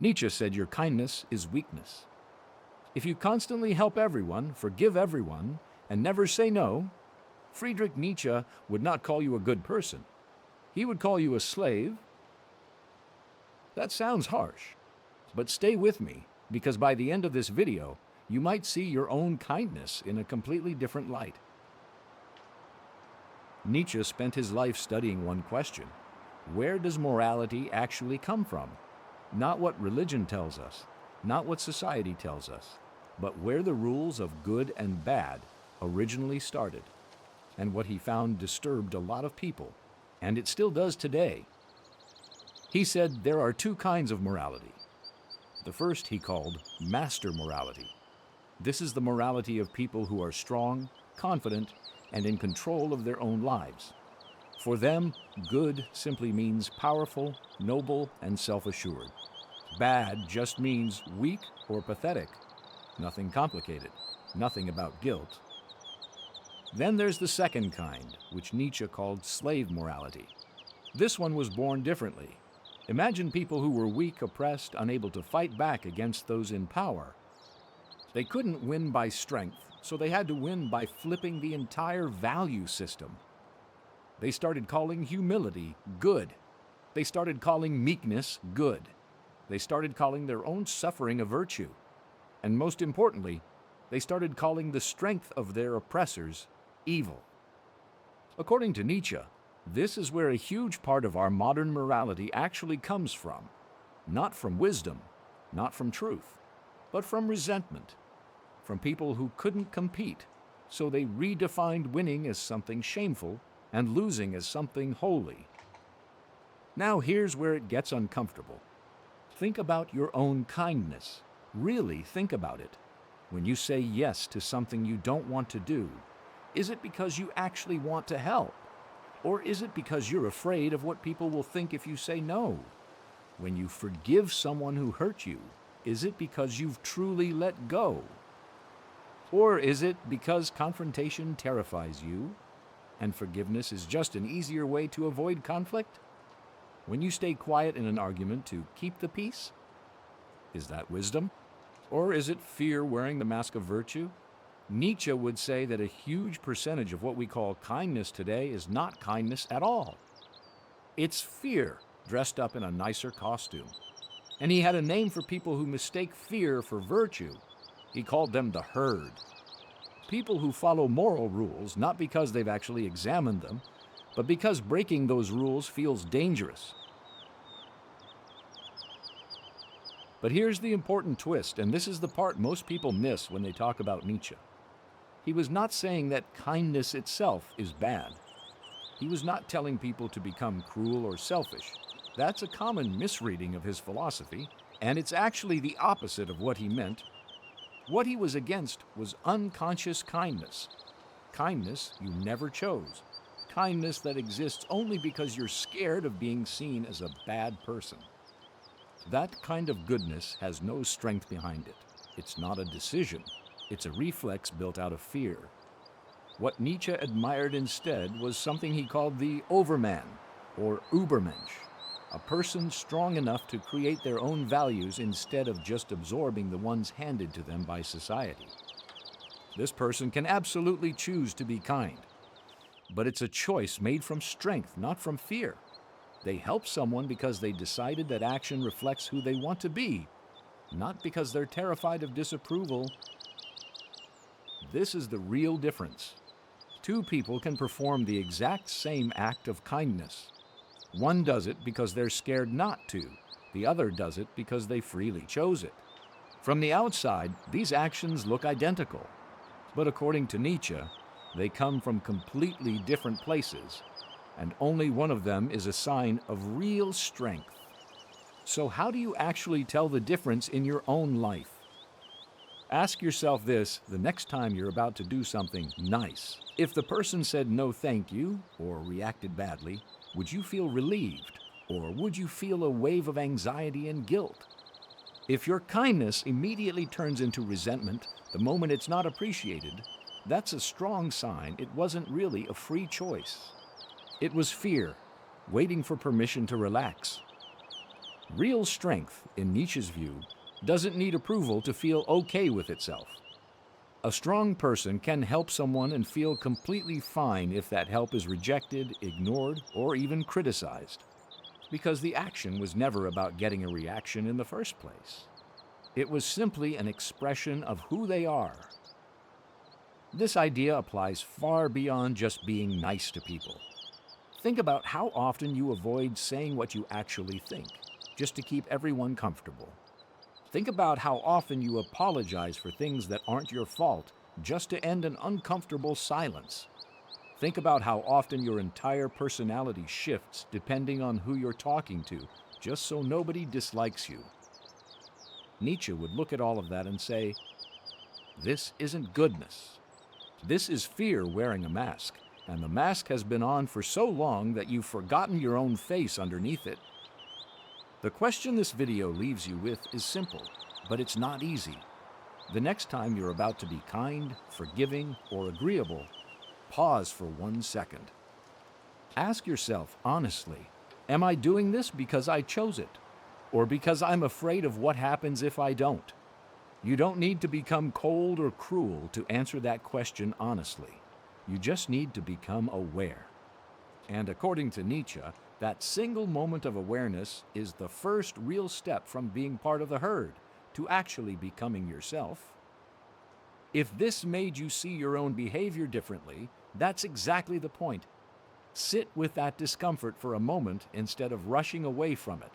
Nietzsche said your kindness is weakness. If you constantly help everyone, forgive everyone, and never say no, Friedrich Nietzsche would not call you a good person. He would call you a slave. That sounds harsh, but stay with me, because by the end of this video, you might see your own kindness in a completely different light. Nietzsche spent his life studying one question: where does morality actually come from? Not what religion tells us, not what society tells us, but where the rules of good and bad originally started, and what he found disturbed a lot of people, and it still does today. He said there are two kinds of morality. The first he called master morality. This is the morality of people who are strong, confident, and in control of their own lives. For them, good simply means powerful, noble, and self-assured. Bad just means weak or pathetic. Nothing complicated, nothing about guilt. Then there's the second kind, which Nietzsche called slave morality. This one was born differently. Imagine people who were weak, oppressed, unable to fight back against those in power. They couldn't win by strength, so they had to win by flipping the entire value system. They started calling humility good. They started calling meekness good. They started calling their own suffering a virtue. And most importantly, they started calling the strength of their oppressors evil. According to Nietzsche, this is where a huge part of our modern morality actually comes from. Not from wisdom, not from truth, but from resentment. From people who couldn't compete, so they redefined winning as something shameful and losing as something holy. Now here's where it gets uncomfortable. Think about your own kindness. Really think about it. When you say yes to something you don't want to do, is it because you actually want to help? Or is it because you're afraid of what people will think if you say no? When you forgive someone who hurt you, is it because you've truly let go? Or is it because confrontation terrifies you, and forgiveness is just an easier way to avoid conflict? When you stay quiet in an argument to keep the peace, is that wisdom? Or is it fear wearing the mask of virtue? Nietzsche would say that a huge percentage of what we call kindness today is not kindness at all. It's fear dressed up in a nicer costume. And he had a name for people who mistake fear for virtue. He called them the herd. People who follow moral rules not because they've actually examined them, but because breaking those rules feels dangerous. But here's the important twist, and this is the part most people miss when they talk about Nietzsche. He was not saying that kindness itself is bad. He was not telling people to become cruel or selfish. That's a common misreading of his philosophy, and it's actually the opposite of what he meant. What he was against was unconscious kindness. Kindness you never chose. Kindness that exists only because you're scared of being seen as a bad person. That kind of goodness has no strength behind it. It's not a decision. It's a reflex built out of fear. What Nietzsche admired instead was something he called the overman, or Übermensch, a person strong enough to create their own values instead of just absorbing the ones handed to them by society. This person can absolutely choose to be kind, but it's a choice made from strength, not from fear. They help someone because they decided that action reflects who they want to be, not because they're terrified of disapproval. This is the real difference. Two people can perform the exact same act of kindness. One does it because they're scared not to. The other does it because they freely chose it. From the outside, these actions look identical. But according to Nietzsche, they come from completely different places, and only one of them is a sign of real strength. So how do you actually tell the difference in your own life? Ask yourself this the next time you're about to do something nice. If the person said no thank you, or reacted badly, would you feel relieved, or would you feel a wave of anxiety and guilt? If your kindness immediately turns into resentment the moment it's not appreciated, that's a strong sign it wasn't really a free choice. It was fear, waiting for permission to relax. Real strength, in Nietzsche's view, doesn't need approval to feel okay with itself. A strong person can help someone and feel completely fine if that help is rejected, ignored, or even criticized, because the action was never about getting a reaction in the first place. It was simply an expression of who they are. This idea applies far beyond just being nice to people. Think about how often you avoid saying what you actually think, just to keep everyone comfortable. Think about how often you apologize for things that aren't your fault, just to end an uncomfortable silence. Think about how often your entire personality shifts depending on who you're talking to, just so nobody dislikes you. Nietzsche would look at all of that and say, "This isn't goodness. This is fear wearing a mask, and the mask has been on for so long that you've forgotten your own face underneath it." The question this video leaves you with is simple, but it's not easy. The next time you're about to be kind, forgiving, or agreeable, pause for 1 second. Ask yourself honestly, am I doing this because I chose it, or because I'm afraid of what happens if I don't? You don't need to become cold or cruel to answer that question honestly. You just need to become aware. And according to Nietzsche, that single moment of awareness is the first real step from being part of the herd to actually becoming yourself. If this made you see your own behavior differently, that's exactly the point. Sit with that discomfort for a moment instead of rushing away from it.